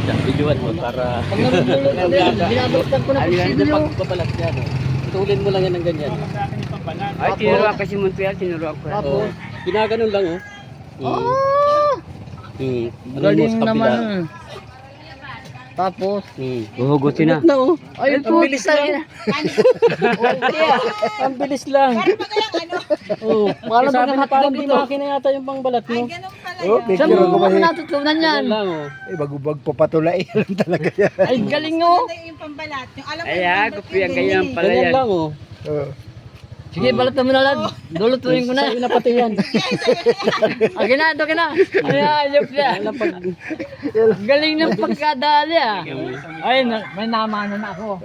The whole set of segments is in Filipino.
Videoan mo para Pag nalululot din, binabaliktad ko na ano yan, kutsilyo. pagpapalat yan. Tulin mo lang yan ng ganyan. Ay, tinuruan kasi mo ito yan, tinuruan ko. Oh, ginaganon lang oh. Ano mo Galing sa kabila? naman. Tapos, Huhugutin na. Na oh. ay, Ang bilis lang. Ang bilis lang. Oh, parang Sabi na parang hotdog di ito. makina yata yung pangbalat mo. Oh, saan picture ko mo ba ba natutunan yan? Yan lang oh. bagubag papatulay lang talaga yan. Ay, galing oh. Yung pambalat. Yung alam mo Ay, yung kupiyan ganyan pala Ganyan yan. lang oh. Oh. Sige, balatan mo na lang. Lulutuin ko na. Sa'yo na pati yan. Akin na, akin na. Ay, ayop niya. Galing ng pagkadali ah. Ay, may namanan na ako.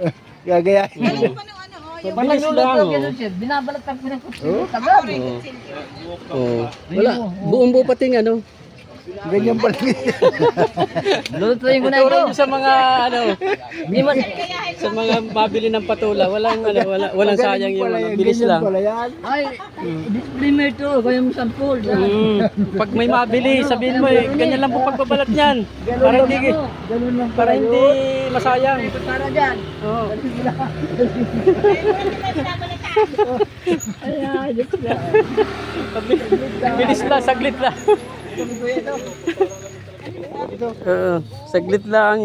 Gagayahin mo. ano, oh, yung Pag Bilis nagluluto lang, ako oh. ganun siya, binabalatan ko ng kutsilyo. Oh. Tagad. Oh. Wala. Buong buo pating ano. Ganyan pala. Lulutuin ko na Turo ito. nyo sa mga ano, Hindi man. sa mga mabili ng patula, walang ano, walang sayang yung ano, bilis Ganyan lang. pala yan. Ay, disclaimer to. Kaya mo sampol. Pag may mabili, sabihin mo eh, ganyan lang po pagbabalat niyan. Para hindi Ganun lang para pala hindi yun. masayang. Para dyan. Oo. Ay, ayop niya. Bilis lang, saglit lang. Oo, saglit lang.